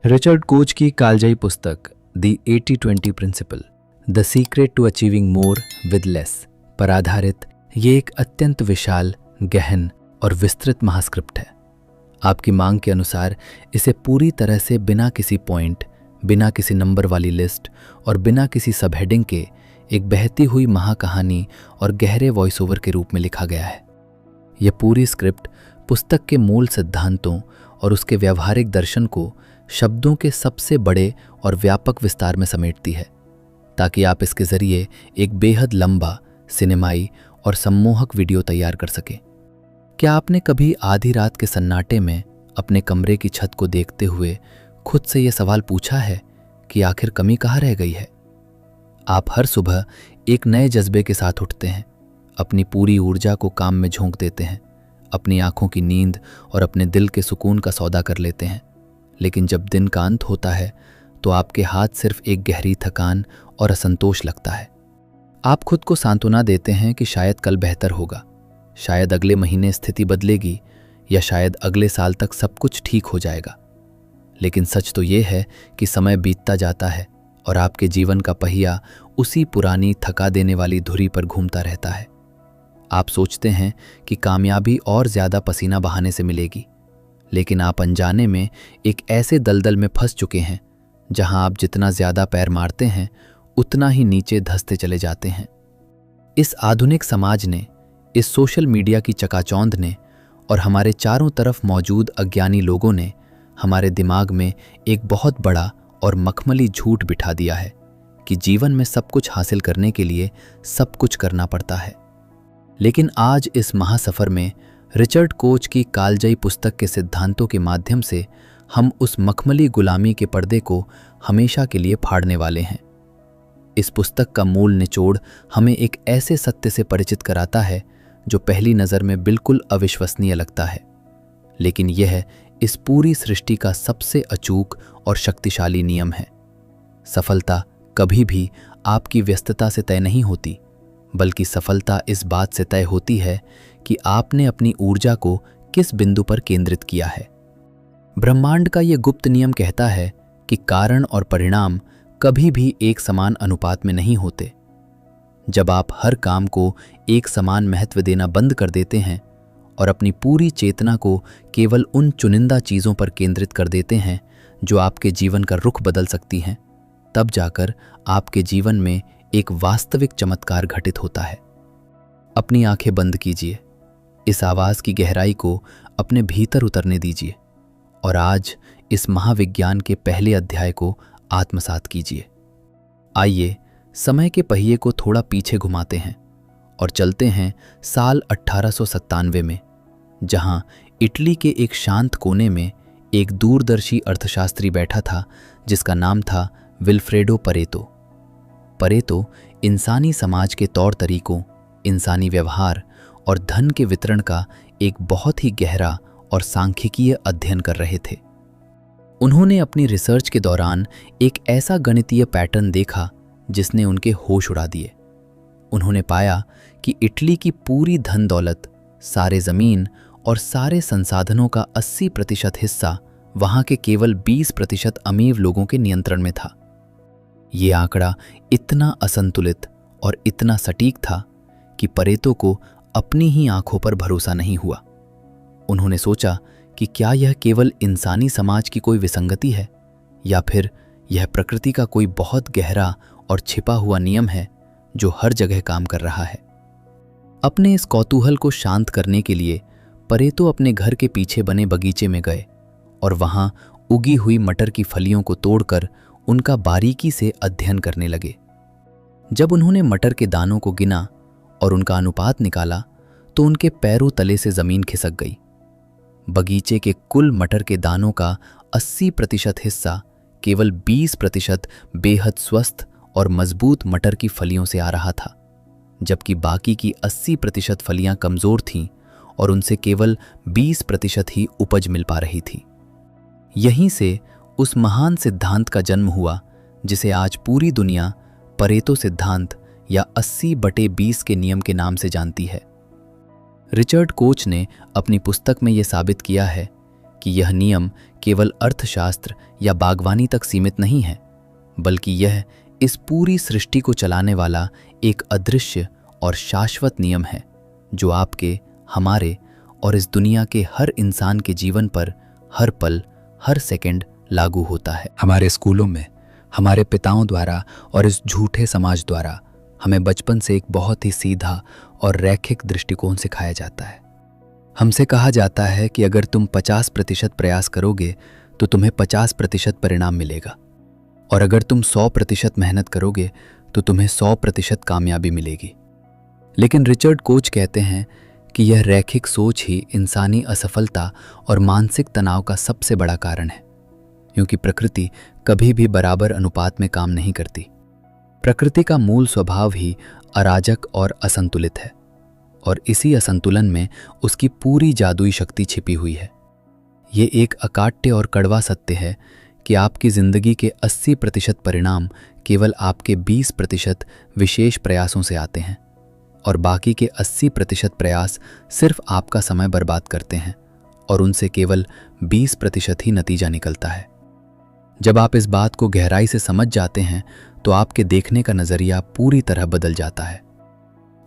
Richard coach की कालजाई पुस्तक the 80-20 principle the secret to achieving more with less पर आधारित ये एक अत्यंत विशाल, गहन और विस्तृत महास्क्रिप्ट है। आपकी मांग के अनुसार इसे पूरी तरह से बिना किसी पॉइंट, बिना किसी नंबर वाली लिस्ट और बिना किसी सब हेडिंग के एक बहती हुई महाकहानी और गहरे वॉइस ओवर के रूप में लिखा गया है। यह पूरी स्क्रिप्ट पुस्तक के मूल सिद्धांतों और उसके व्यवहारिक दर्शन को शब्दों के सबसे बड़े और व्यापक विस्तार में समेटती है, ताकि आप इसके जरिए एक बेहद लंबा, सिनेमाई और सम्मोहक वीडियो तैयार कर सकें। क्या आपने कभी आधी रात के सन्नाटे में अपने कमरे की छत को देखते हुए खुद से यह सवाल पूछा है कि आखिर कमी कहाँ रह गई है? आप हर सुबह एक नए जज्बे के साथ उठते हैं, अपनी पूरी ऊर्जा को काम में झोंक देते हैं, अपनी आंखों की नींद और अपने दिल के सुकून का सौदा कर लेते हैं। लेकिन जब दिन का अंत होता है तो आपके हाथ सिर्फ एक गहरी थकान और असंतोष लगता है। आप खुद को सांत्वना देते हैं कि शायद कल बेहतर होगा, शायद अगले महीने स्थिति बदलेगी या शायद अगले साल तक सब कुछ ठीक हो जाएगा। लेकिन सच तो ये है कि समय बीतता जाता है और आपके जीवन का पहिया उसी पुरानी थका देने वाली धुरी पर घूमता रहता है। आप सोचते हैं कि कामयाबी और ज़्यादा पसीना बहाने से मिलेगी, लेकिन आप अनजाने में एक ऐसे दलदल में फंस चुके हैं जहां आप जितना ज़्यादा पैर मारते हैं उतना ही नीचे धंसते चले जाते हैं। इस आधुनिक समाज ने, इस सोशल मीडिया की चकाचौंध ने और हमारे चारों तरफ मौजूद अज्ञानी लोगों ने हमारे दिमाग में एक बहुत बड़ा और मखमली झूठ बिठा दिया है कि जीवन में सब कुछ हासिल करने के लिए सब कुछ करना पड़ता है। लेकिन आज इस महासफर में रिचर्ड कोच की कालजयी पुस्तक के सिद्धांतों के माध्यम से हम उस मखमली गुलामी के पर्दे को हमेशा के लिए फाड़ने वाले हैं। इस पुस्तक का मूल निचोड़ हमें एक ऐसे सत्य से परिचित कराता है जो पहली नज़र में बिल्कुल अविश्वसनीय लगता है, लेकिन यह इस पूरी सृष्टि का सबसे अचूक और शक्तिशाली नियम है। सफलता कभी भी आपकी व्यस्तता से तय नहीं होती, बल्कि सफलता इस बात से तय होती है कि आपने अपनी ऊर्जा को किस बिंदु पर केंद्रित किया है। ब्रह्मांड का यह गुप्त नियम कहता है कि कारण और परिणाम कभी भी एक समान अनुपात में नहीं होते। जब आप हर काम को एक समान महत्व देना बंद कर देते हैं और अपनी पूरी चेतना को केवल उन चुनिंदा चीज़ों पर केंद्रित कर देते हैं जो आपके जीवन का रुख बदल सकती हैं, तब जाकर आपके जीवन में एक वास्तविक चमत्कार घटित होता है। अपनी आंखें बंद कीजिए, इस आवाज़ की गहराई को अपने भीतर उतरने दीजिए और आज इस महाविज्ञान के पहले अध्याय को आत्मसात कीजिए। आइए समय के पहिए को थोड़ा पीछे घुमाते हैं और चलते हैं साल 1897 में, जहां इटली के एक शांत कोने में एक दूरदर्शी अर्थशास्त्री बैठा था जिसका नाम था विल्फ्रेडो परेतो। परेतो इंसानी समाज के तौर तरीकों, इंसानी व्यवहार और धन के वितरण का एक बहुत ही गहरा और सांख्यिकीय अध्ययन कर रहे थे। उन्होंने अपनी रिसर्च के दौरान एक ऐसा गणितीय पैटर्न देखा जिसने उनके होश उड़ा दिए। उन्होंने पाया कि इटली की पूरी धन दौलत, सारे ज़मीन और सारे संसाधनों का 80% हिस्सा वहाँ के केवल 20% अमीर लोगों के नियंत्रण में था। ये आंकड़ा इतना असंतुलित और इतना सटीक था कि परेतो को अपनी ही आंखों पर भरोसा नहीं हुआ। उन्होंने सोचा कि क्या यह केवल इंसानी समाज की कोई विसंगति है या फिर यह प्रकृति का कोई बहुत गहरा और छिपा हुआ नियम है जो हर जगह काम कर रहा है। अपने इस कौतूहल को शांत करने के लिए परेतो अपने घर के पीछे बने बगीचे में गए और वहां उगी हुई मटर की फलियों को तोड़कर उनका बारीकी से अध्ययन करने लगे। जब उन्होंने मटर के दानों को गिना और उनका अनुपात निकाला तो उनके पैरों तले से जमीन खिसक गई। बगीचे के कुल मटर के दानों का 80% हिस्सा केवल 20% बेहद स्वस्थ और मजबूत मटर की फलियों से आ रहा था, जबकि बाकी की 80% फलियां कमजोर थीं और उनसे केवल 20% ही उपज मिल पा रही थी। यहीं से उस महान सिद्धांत का जन्म हुआ जिसे आज पूरी दुनिया परेतो सिद्धांत या 80/20 के नियम के नाम से जानती है। रिचर्ड कोच ने अपनी पुस्तक में यह साबित किया है कि यह नियम केवल अर्थशास्त्र या बागवानी तक सीमित नहीं है, बल्कि यह इस पूरी सृष्टि को चलाने वाला एक अदृश्य और शाश्वत नियम है जो आपके, हमारे और इस दुनिया के हर इंसान के जीवन पर हर पल, हर सेकंड लागू होता है। हमारे स्कूलों में हमारे पिताओं द्वारा और इस झूठे समाज द्वारा हमें बचपन से एक बहुत ही सीधा और रैखिक दृष्टिकोण सिखाया जाता है। हमसे कहा जाता है कि अगर तुम 50% प्रयास करोगे तो तुम्हें 50% परिणाम मिलेगा, और अगर तुम 100% मेहनत करोगे तो तुम्हें 100% कामयाबी मिलेगी। लेकिन रिचर्ड कोच कहते हैं कि यह रैखिक सोच ही इंसानी असफलता और मानसिक तनाव का सबसे बड़ा कारण है, क्योंकि प्रकृति कभी भी बराबर अनुपात में काम नहीं करती। प्रकृति का मूल स्वभाव ही अराजक और असंतुलित है, और इसी असंतुलन में उसकी पूरी जादुई शक्ति छिपी हुई है। ये एक अकाट्य और कड़वा सत्य है कि आपकी जिंदगी के 80% परिणाम केवल आपके 20% विशेष प्रयासों से आते हैं, और बाकी के 80% प्रयास सिर्फ आपका समय बर्बाद करते हैं, और उनसे केवल 20% ही नतीजा निकलता है। जब आप इस बात को गहराई से समझ जाते हैं तो आपके देखने का नज़रिया पूरी तरह बदल जाता है।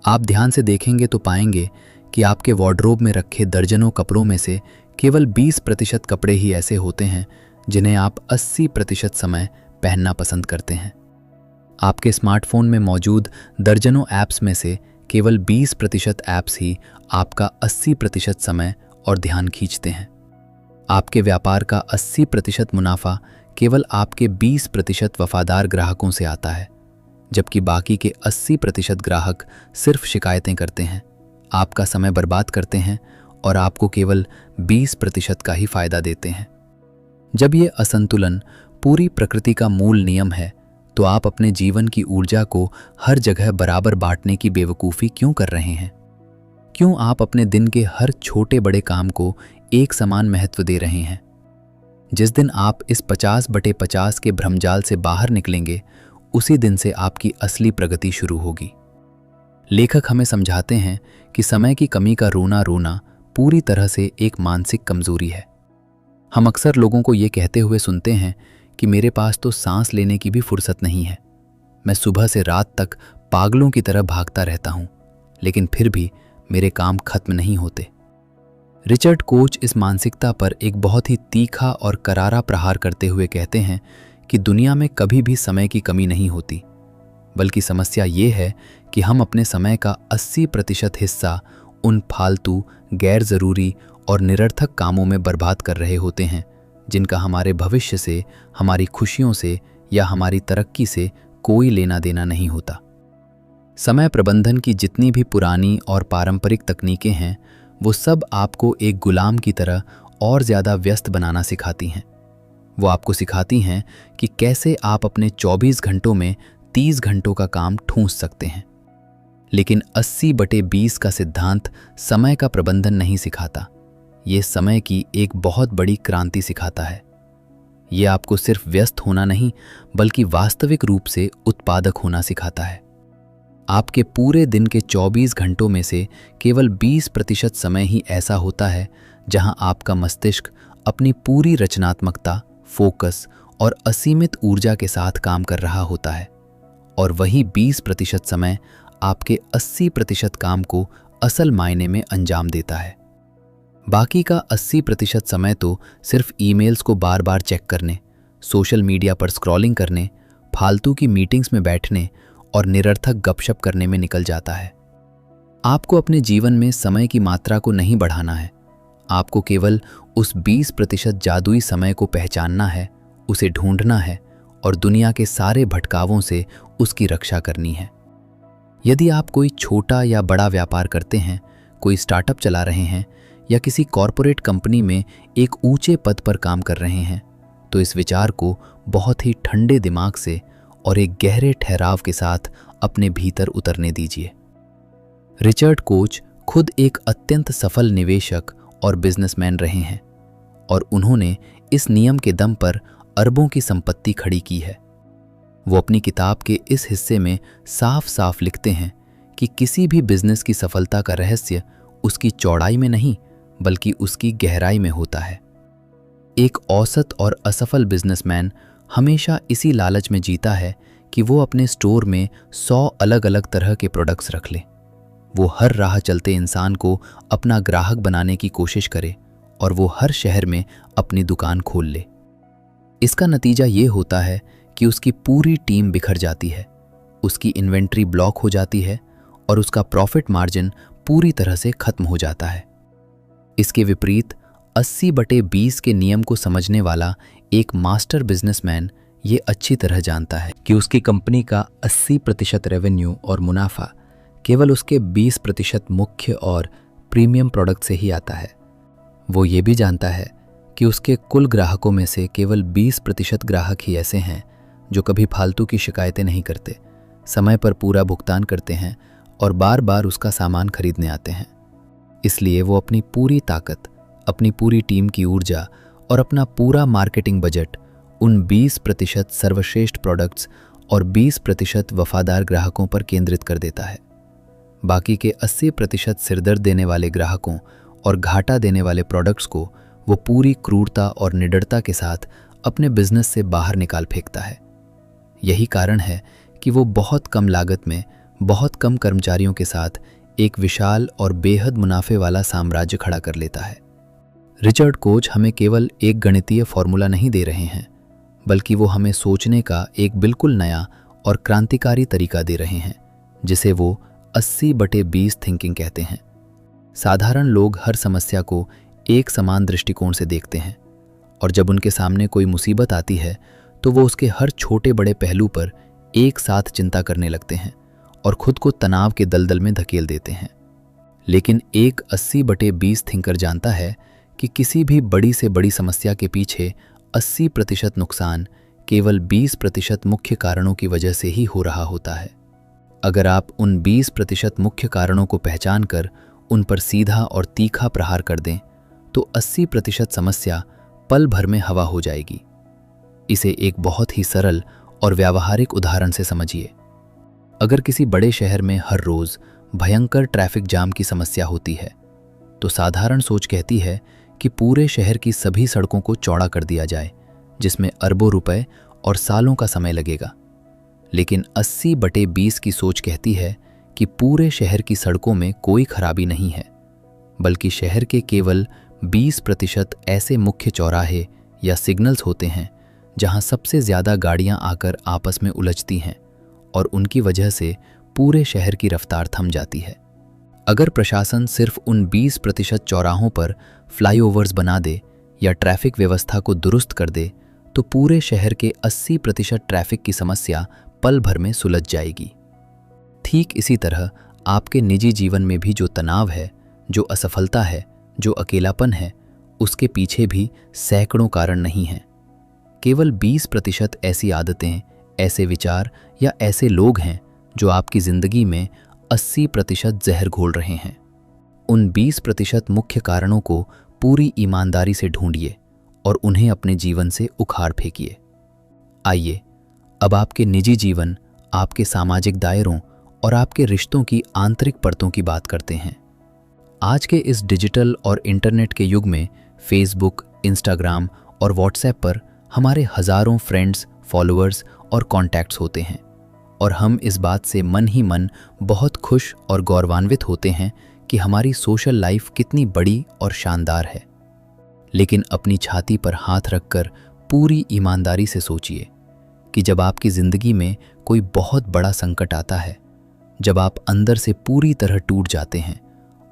आप ध्यान से देखेंगे तो पाएंगे कि आपके वार्डरोब में रखे दर्जनों कपड़ों में से केवल 20% कपड़े ही ऐसे होते हैं जिन्हें आप 80% समय पहनना पसंद करते हैं। आपके स्मार्टफोन में मौजूद दर्जनों ऐप्स में से केवल 20% ऐप्स ही आपका 80% समय और ध्यान खींचते हैं। आपके व्यापार का 80% मुनाफा केवल आपके 20% वफादार ग्राहकों से आता है, जबकि बाकी के 80% ग्राहक सिर्फ शिकायतें करते हैं, आपका समय बर्बाद करते हैं और आपको केवल 20% का ही फायदा देते हैं। जब ये असंतुलन पूरी प्रकृति का मूल नियम है, तो आप अपने जीवन की ऊर्जा को हर जगह बराबर बांटने की बेवकूफ़ी क्यों कर रहे हैं? क्यों आप अपने दिन के हर छोटे बड़े काम को एक समान महत्व दे रहे हैं? जिस दिन आप इस 50/50 के भ्रमजाल से बाहर निकलेंगे, उसी दिन से आपकी असली प्रगति शुरू होगी। लेखक हमें समझाते हैं कि समय की कमी का रोना पूरी तरह से एक मानसिक कमजोरी है। हम अक्सर लोगों को ये कहते हुए सुनते हैं कि मेरे पास तो सांस लेने की भी फुर्सत नहीं है, मैं सुबह से रात तक पागलों की तरह भागता रहता हूँ, लेकिन फिर भी मेरे काम खत्म नहीं होते। रिचर्ड कोच इस मानसिकता पर एक बहुत ही तीखा और करारा प्रहार करते हुए कहते हैं कि दुनिया में कभी भी समय की कमी नहीं होती, बल्कि समस्या ये है कि हम अपने समय का 80% हिस्सा उन फालतू, गैर ज़रूरी और निरर्थक कामों में बर्बाद कर रहे होते हैं जिनका हमारे भविष्य से, हमारी खुशियों से या हमारी तरक्की से कोई लेना देना नहीं होता। समय प्रबंधन की जितनी भी पुरानी और पारंपरिक तकनीकें हैं, वो सब आपको एक गुलाम की तरह और ज़्यादा व्यस्त बनाना सिखाती हैं। वो आपको सिखाती हैं कि कैसे आप अपने 24 घंटों में 30 घंटों का काम ठूंस सकते हैं। लेकिन 80/20 का सिद्धांत समय का प्रबंधन नहीं सिखाता, ये समय की एक बहुत बड़ी क्रांति सिखाता है। ये आपको सिर्फ व्यस्त होना नहीं, बल्कि वास्तविक रूप से उत्पादक होना सिखाता है। आपके पूरे दिन के 24 घंटों में से केवल 20% समय ही ऐसा होता है जहां आपका मस्तिष्क अपनी पूरी रचनात्मकता, फोकस और असीमित ऊर्जा के साथ काम कर रहा होता है, और वही 20% समय आपके 80% काम को असल मायने में अंजाम देता है। बाकी का 80% समय तो सिर्फ ईमेल्स को बार बार चेक करने, सोशल मीडिया पर स्क्रॉलिंग करने, फालतू की मीटिंग्स में बैठने और निरर्थक गपशप करने में निकल जाता है। आपको अपने जीवन में समय की मात्रा को नहीं बढ़ाना है, आपको केवल उस 20% जादुई समय को पहचानना है, उसे ढूंढना है और दुनिया के सारे भटकावों से उसकी रक्षा करनी है। यदि आप कोई छोटा या बड़ा व्यापार करते हैं, कोई स्टार्टअप चला रहे हैं या किसी कॉरपोरेट कंपनी में एक ऊंचे पद पर काम कर रहे हैं, तो इस विचार को बहुत ही ठंडे दिमाग से और एक गहरे ठहराव के साथ अपने भीतर उतरने दीजिए। रिचर्ड कोच खुद एक अत्यंत सफल निवेशक और बिजनेसमैन रहे हैं, और उन्होंने इस नियम के दम पर अरबों की संपत्ति खड़ी की है। वो अपनी किताब के इस हिस्से में साफ साफ लिखते हैं कि किसी भी बिजनेस की सफलता का रहस्य उसकी चौड़ाई में नहीं, बल्कि उसकी गहराई में होता है। एक औसत और असफल बिजनेसमैन हमेशा इसी लालच में जीता है कि वो अपने स्टोर में 100 अलग अलग तरह के प्रोडक्ट्स रख ले। वो हर राह चलते इंसान को अपना ग्राहक बनाने की कोशिश करे और वो हर शहर में अपनी दुकान खोल ले। इसका नतीजा ये होता है कि उसकी पूरी टीम बिखर जाती है, उसकी इन्वेंट्री ब्लॉक हो जाती है और उसका प्रॉफिट मार्जिन पूरी तरह से खत्म हो जाता है। इसके विपरीत 80/20 के नियम को समझने वाला एक मास्टर बिजनेसमैन ये अच्छी तरह जानता है कि उसकी कंपनी का 80% रेवेन्यू और मुनाफा केवल उसके 20% मुख्य और प्रीमियम प्रोडक्ट से ही आता है। वो ये भी जानता है कि उसके कुल ग्राहकों में से केवल 20% ग्राहक ही ऐसे हैं जो कभी फालतू की शिकायतें नहीं करते, समय पर पूरा भुगतान करते हैं और बार बार उसका सामान खरीदने आते हैं। इसलिए वो अपनी पूरी ताकत, अपनी पूरी टीम की ऊर्जा और अपना पूरा मार्केटिंग बजट उन 20% सर्वश्रेष्ठ प्रोडक्ट्स और 20% वफादार ग्राहकों पर केंद्रित कर देता है। बाकी के 80% सिरदर्द देने वाले ग्राहकों और घाटा देने वाले प्रोडक्ट्स को वो पूरी क्रूरता और निडरता के साथ अपने बिजनेस से बाहर निकाल फेंकता है। यही कारण है कि वो बहुत कम लागत में बहुत कम कर्मचारियों के साथ एक विशाल और बेहद मुनाफे वाला साम्राज्य खड़ा कर लेता है। रिचर्ड कोच हमें केवल एक गणितीय फॉर्मूला नहीं दे रहे हैं, बल्कि वो हमें सोचने का एक बिल्कुल नया और क्रांतिकारी तरीका दे रहे हैं, जिसे वो 80/20 थिंकिंग कहते हैं। साधारण लोग हर समस्या को एक समान दृष्टिकोण से देखते हैं और जब उनके सामने कोई मुसीबत आती है तो वो उसके हर छोटे बड़े पहलू पर एक साथ चिंता करने लगते हैं और खुद को तनाव के दलदल में धकेल देते हैं। लेकिन एक 80/20 थिंकर जानता है कि किसी भी बड़ी से बड़ी समस्या के पीछे 80% नुकसान केवल 20% मुख्य कारणों की वजह से ही हो रहा होता है। अगर आप उन 20% मुख्य कारणों को पहचान कर उन पर सीधा और तीखा प्रहार कर दें तो 80% समस्या पल भर में हवा हो जाएगी। इसे एक बहुत ही सरल और व्यावहारिक उदाहरण से समझिए। अगर किसी बड़े शहर में हर रोज भयंकर ट्रैफिक जाम की समस्या होती है तो साधारण सोच कहती है कि पूरे शहर की सभी सड़कों को चौड़ा कर दिया जाए, जिसमें अरबों रुपए और सालों का समय लगेगा। लेकिन 80/20 की सोच कहती है कि पूरे शहर की सड़कों में कोई खराबी नहीं है, बल्कि शहर के केवल 20% ऐसे मुख्य चौराहे या सिग्नल्स होते हैं जहां सबसे ज्यादा गाड़ियां आकर आपस में उलझती हैं और उनकी वजह से पूरे शहर की रफ्तार थम जाती है। अगर प्रशासन सिर्फ उन 20% चौराहों पर फ्लाईओवर्स बना दे या ट्रैफिक व्यवस्था को दुरुस्त कर दे तो पूरे शहर के 80% ट्रैफिक की समस्या पल भर में सुलझ जाएगी। ठीक इसी तरह आपके निजी जीवन में भी जो तनाव है, जो असफलता है, जो अकेलापन है, उसके पीछे भी सैकड़ों कारण नहीं हैं। केवल 20% ऐसी आदतें, ऐसे विचार या ऐसे लोग हैं जो आपकी जिंदगी में 80% जहर घोल रहे हैं। उन 20% मुख्य कारणों को पूरी ईमानदारी से ढूंढिए और उन्हें अपने जीवन से उखाड़ फेंकिए। आइए अब आपके निजी जीवन, आपके सामाजिक दायरों और आपके रिश्तों की आंतरिक परतों की बात करते हैं। आज के इस डिजिटल और इंटरनेट के युग में फेसबुक, इंस्टाग्राम और व्हाट्सएप पर हमारे हजारों फ्रेंड्स, फॉलोअर्स और कॉन्टैक्ट्स होते हैं और हम इस बात से मन ही मन बहुत खुश और गौरवान्वित होते हैं कि हमारी सोशल लाइफ कितनी बड़ी और शानदार है। लेकिन अपनी छाती पर हाथ रखकर पूरी ईमानदारी से सोचिए कि जब आपकी ज़िंदगी में कोई बहुत बड़ा संकट आता है, जब आप अंदर से पूरी तरह टूट जाते हैं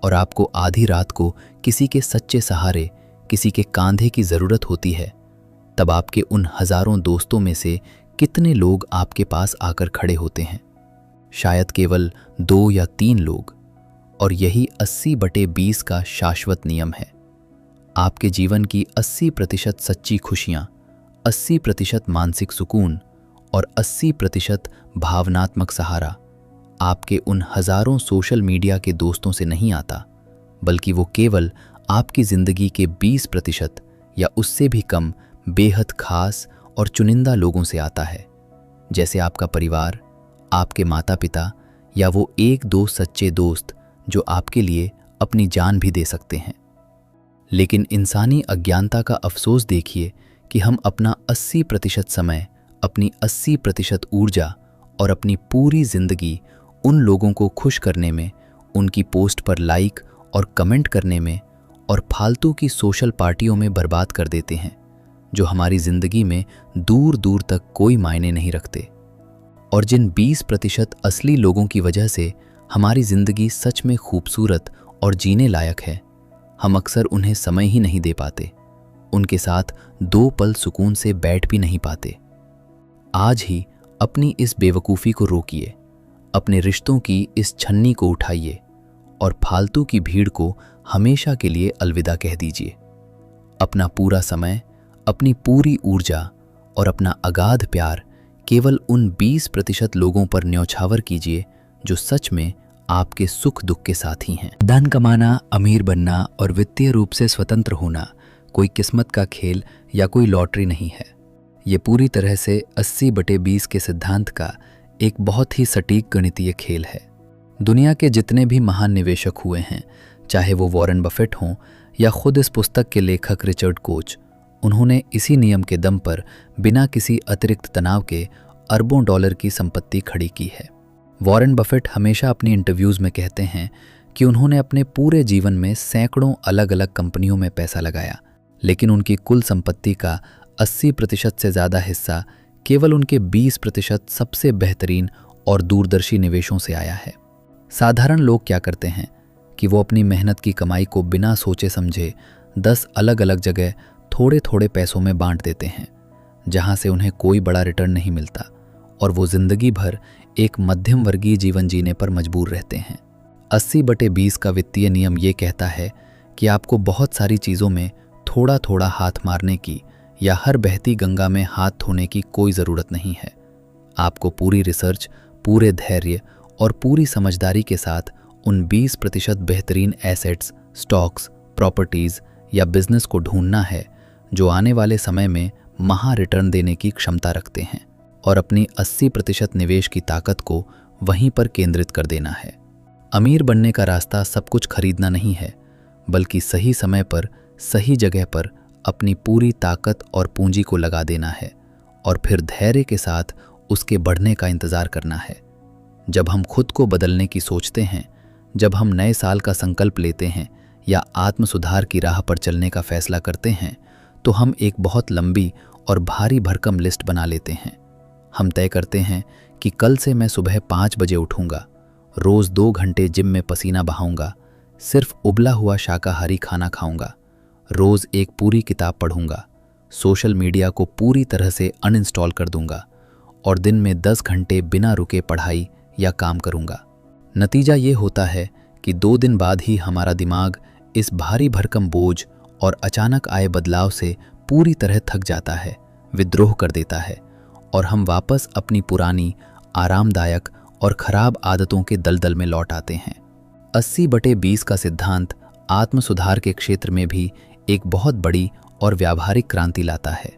और आपको आधी रात को किसी के सच्चे सहारे, किसी के कांधे की ज़रूरत होती है, तब आपके उन हज़ारों दोस्तों में से कितने लोग आपके पास आकर खड़े होते हैं? शायद केवल 2 या 3 लोग। और यही 80/20 का शाश्वत नियम है। आपके जीवन की 80% सच्ची खुशियाँ, 80% मानसिक सुकून और 80% भावनात्मक सहारा आपके उन हजारों सोशल मीडिया के दोस्तों से नहीं आता, बल्कि वो केवल आपकी ज़िंदगी के 20% या उससे भी कम बेहद खास और चुनिंदा लोगों से आता है, जैसे आपका परिवार, आपके माता पिता या वो 1-2 सच्चे दोस्त जो आपके लिए अपनी जान भी दे सकते हैं। लेकिन इंसानी अज्ञानता का अफसोस देखिए कि हम अपना 80% समय, अपनी 80% ऊर्जा और अपनी पूरी जिंदगी उन लोगों को खुश करने में, उनकी पोस्ट पर लाइक और कमेंट करने में और फालतू की सोशल पार्टियों में बर्बाद कर देते हैं, जो हमारी जिंदगी में दूर दूर तक कोई मायने नहीं रखते। और जिन 20% असली लोगों की वजह से हमारी जिंदगी सच में खूबसूरत और जीने लायक है, हम अक्सर उन्हें समय ही नहीं दे पाते, उनके साथ 2 पल सुकून से बैठ भी नहीं पाते। आज ही अपनी इस बेवकूफ़ी को रोकिए, अपने रिश्तों की इस छन्नी को उठाइए और फालतू की भीड़ को हमेशा के लिए अलविदा कह दीजिए। अपना पूरा समय, अपनी पूरी ऊर्जा और अपना अगाध प्यार केवल उन 20% लोगों पर न्यौछावर कीजिए जो सच में आपके सुख दुख के साथी हैं। धन कमाना, अमीर बनना और वित्तीय रूप से स्वतंत्र होना कोई किस्मत का खेल या कोई लॉटरी नहीं है। ये पूरी तरह से 80/20 के सिद्धांत का एक बहुत ही सटीक गणितीय खेल है। दुनिया के जितने भी महान निवेशक हुए हैं, चाहे वो वॉरेन बफेट हों या खुद इस पुस्तक के लेखक रिचर्ड कोच, उन्होंने इसी नियम के दम पर बिना किसी अतिरिक्त तनाव के अरबों डॉलर की संपत्ति खड़ी की है। वॉरेन बफेट हमेशा अपनी इंटरव्यूज़ में कहते हैं कि उन्होंने अपने पूरे जीवन में सैकड़ों अलग अलग कंपनियों में पैसा लगाया, लेकिन उनकी कुल संपत्ति का 80% से ज़्यादा हिस्सा केवल उनके 20% सबसे बेहतरीन और दूरदर्शी निवेशों से आया है। साधारण लोग क्या करते हैं कि वो अपनी मेहनत की कमाई को बिना सोचे समझे 10 अलग अलग जगह थोड़े थोड़े पैसों में बांट देते हैं, जहां से उन्हें कोई बड़ा रिटर्न नहीं मिलता और वो जिंदगी भर एक मध्यम वर्गीय जीवन जीने पर मजबूर रहते हैं। 80/20 का वित्तीय नियम ये कहता है कि आपको बहुत सारी चीज़ों में थोड़ा थोड़ा हाथ मारने की या हर बहती गंगा में हाथ धोने की कोई ज़रूरत नहीं है। आपको पूरी रिसर्च, पूरे धैर्य और पूरी समझदारी के साथ उन 20% बेहतरीन एसेट्स, स्टॉक्स, प्रॉपर्टीज़ या बिजनेस को ढूंढना है जो आने वाले समय में महा रिटर्न देने की क्षमता रखते हैं और अपनी 80% निवेश की ताकत को वहीं पर केंद्रित कर देना है। अमीर बनने का रास्ता सब कुछ खरीदना नहीं है, बल्कि सही समय पर, सही जगह पर अपनी पूरी ताकत और पूंजी को लगा देना है और फिर धैर्य के साथ उसके बढ़ने का इंतज़ार करना है। जब हम खुद को बदलने की सोचते हैं, जब हम नए साल का संकल्प लेते हैं या आत्म सुधार की राह पर चलने का फैसला करते हैं, तो हम एक बहुत लंबी और भारी भरकम लिस्ट बना लेते हैं। हम तय करते हैं कि कल से मैं सुबह 5 बजे उठूंगा, रोज़ 2 घंटे जिम में पसीना बहाऊंगा, सिर्फ उबला हुआ शाकाहारी खाना खाऊंगा, रोज़ एक पूरी किताब पढ़ूंगा, सोशल मीडिया को पूरी तरह से अनइंस्टॉल कर दूंगा और दिन में 10 घंटे बिना रुके पढ़ाई या काम करूंगा। नतीजा ये होता है कि 2 दिन बाद ही हमारा दिमाग इस भारी भरकम बोझ और अचानक आए बदलाव से पूरी तरह थक जाता है, विद्रोह कर देता है और हम वापस अपनी पुरानी, आरामदायक और खराब आदतों के दलदल में लौट आते हैं। 80/20 का सिद्धांत आत्म सुधार के क्षेत्र में भी एक बहुत बड़ी और व्यावहारिक क्रांति लाता है।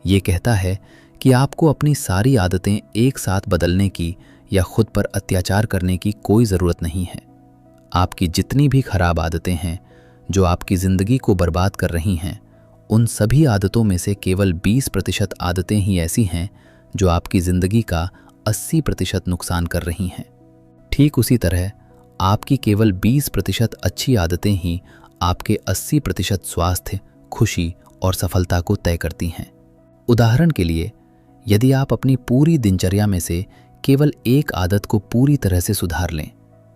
ये कहता है कि आपको अपनी सारी आदतें एक साथ बदलने की या खुद पर अत्याचार करने की कोई ज़रूरत नहीं है। आपकी जितनी भी खराब आदतें हैं जो आपकी ज़िंदगी को बर्बाद कर रही हैं, उन सभी आदतों में से केवल 20% आदतें ही ऐसी हैं जो आपकी ज़िंदगी का 80% नुकसान कर रही हैं। ठीक उसी तरह आपकी केवल 20% अच्छी आदतें ही आपके 80% स्वास्थ्य, खुशी और सफलता को तय करती हैं। उदाहरण के लिए, यदि आप अपनी पूरी दिनचर्या में से केवल एक आदत को पूरी तरह से सुधार लें,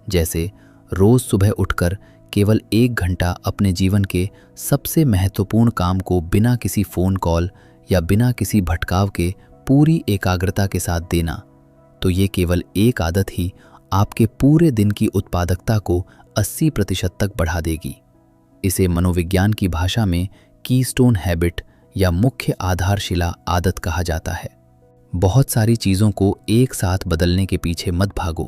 जैसे रोज़ सुबह उठकर केवल 1 घंटा अपने जीवन के सबसे महत्वपूर्ण काम को बिना किसी फ़ोन कॉल या बिना किसी भटकाव के पूरी एकाग्रता के साथ देना, तो ये केवल एक आदत ही आपके पूरे दिन की उत्पादकता को 80% तक बढ़ा देगी। इसे मनोविज्ञान की भाषा में कीस्टोन हैबिट या मुख्य आधारशिला आदत कहा जाता है। बहुत सारी चीज़ों को एक साथ बदलने के पीछे मत भागो,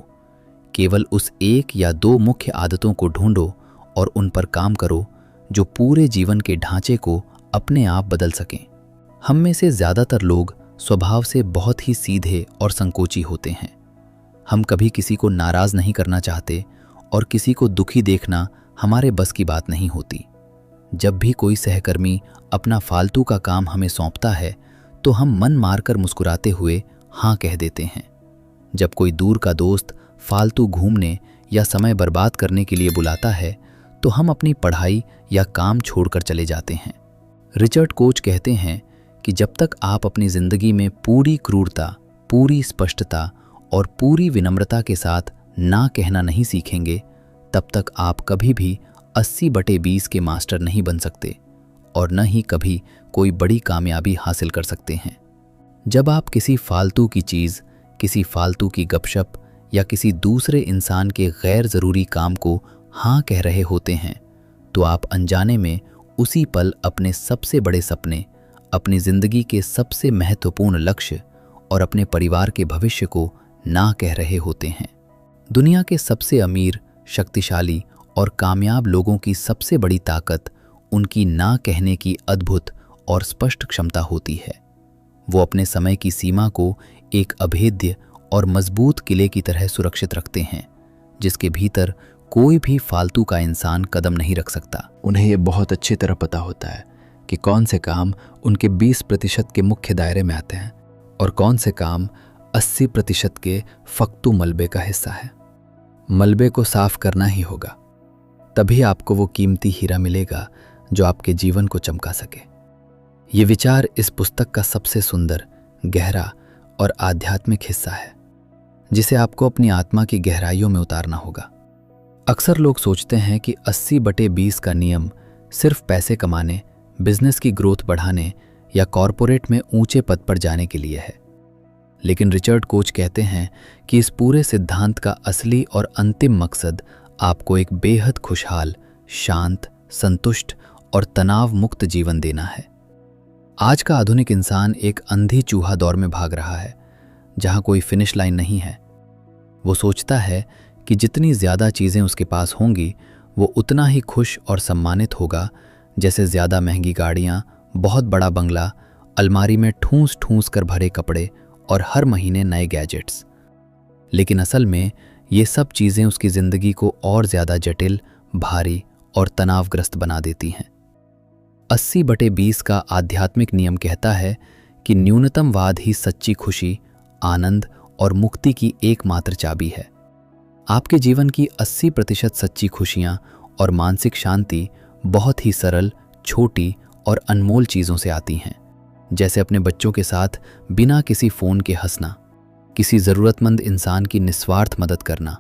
केवल उस 1 या 2 मुख्य आदतों को ढूंढो और उन पर काम करो जो पूरे जीवन के ढांचे को अपने आप बदल सकें। हम में से ज़्यादातर लोग स्वभाव से बहुत ही सीधे और संकोची होते हैं। हम कभी किसी को नाराज़ नहीं करना चाहते और किसी को दुखी देखना हमारे बस की बात नहीं होती। जब भी कोई सहकर्मी अपना फालतू का काम हमें सौंपता है तो हम मन मारकर मुस्कुराते हुए हाँ कह देते हैं। जब कोई दूर का दोस्त फालतू घूमने या समय बर्बाद करने के लिए बुलाता है तो हम अपनी पढ़ाई या काम छोड़कर चले जाते हैं। रिचर्ड कोच कहते हैं कि जब तक आप अपनी जिंदगी में पूरी क्रूरता, पूरी स्पष्टता और पूरी विनम्रता के साथ ना कहना नहीं सीखेंगे, तब तक आप कभी भी 80/20 के मास्टर नहीं बन सकते और न ही कभी कोई बड़ी कामयाबी हासिल कर सकते हैं। जब आप किसी फालतू की चीज़, किसी फालतू की गपशप या किसी दूसरे इंसान के गैर ज़रूरी काम को हाँ कह रहे होते हैं तो आप अनजाने में उसी पल अपने सबसे बड़े सपने, अपनी ज़िंदगी के सबसे महत्वपूर्ण लक्ष्य और अपने परिवार के भविष्य को ना कह रहे होते हैं। दुनिया के सबसे अमीर, शक्तिशाली और कामयाब लोगों की सबसे बड़ी ताकत उनकी ना कहने की अद्भुत और स्पष्ट क्षमता होती है। वो अपने समय की सीमा को एक अभेद्य और मजबूत किले की तरह सुरक्षित रखते हैं, जिसके भीतर कोई भी फालतू का इंसान कदम नहीं रख सकता। उन्हें ये बहुत अच्छी तरह पता होता है कि कौन से काम उनके 20% के मुख्य दायरे में आते हैं और कौन से काम 80% के फक्तू मलबे का हिस्सा है। मलबे को साफ करना ही होगा, तभी आपको वो कीमती हीरा मिलेगा जो आपके जीवन को चमका सके। ये विचार इस पुस्तक का सबसे सुंदर, गहरा और आध्यात्मिक हिस्सा है, जिसे आपको अपनी आत्मा की गहराइयों में उतारना होगा। अक्सर लोग सोचते हैं कि 80/20 का नियम सिर्फ पैसे कमाने, बिजनेस की ग्रोथ बढ़ाने या कॉरपोरेट में ऊंचे पद पर जाने के लिए है। लेकिन रिचर्ड कोच कहते हैं कि इस पूरे सिद्धांत का असली और अंतिम मकसद आपको एक बेहद खुशहाल, शांत, संतुष्ट और तनाव मुक्त जीवन देना है। आज का आधुनिक इंसान एक अंधी चूहा दौर में भाग रहा है, जहां कोई फिनिश लाइन नहीं है। वो सोचता है कि जितनी ज़्यादा चीज़ें उसके पास होंगी, वो उतना ही खुश और सम्मानित होगा, जैसे ज़्यादा महंगी गाड़ियाँ, बहुत बड़ा बंगला, अलमारी में ठूंस ठूंस कर भरे कपड़े और हर महीने नए गैजेट्स। लेकिन असल में ये सब चीज़ें उसकी ज़िंदगी को और ज़्यादा जटिल, भारी और तनावग्रस्त बना देती हैं। 80/20 का आध्यात्मिक नियम कहता है कि न्यूनतमवाद ही सच्ची खुशी, आनंद और मुक्ति की एकमात्र चाबी है। आपके जीवन की 80% सच्ची खुशियाँ और मानसिक शांति बहुत ही सरल, छोटी और अनमोल चीज़ों से आती हैं, जैसे अपने बच्चों के साथ बिना किसी फ़ोन के हंसना, किसी ज़रूरतमंद इंसान की निस्वार्थ मदद करना,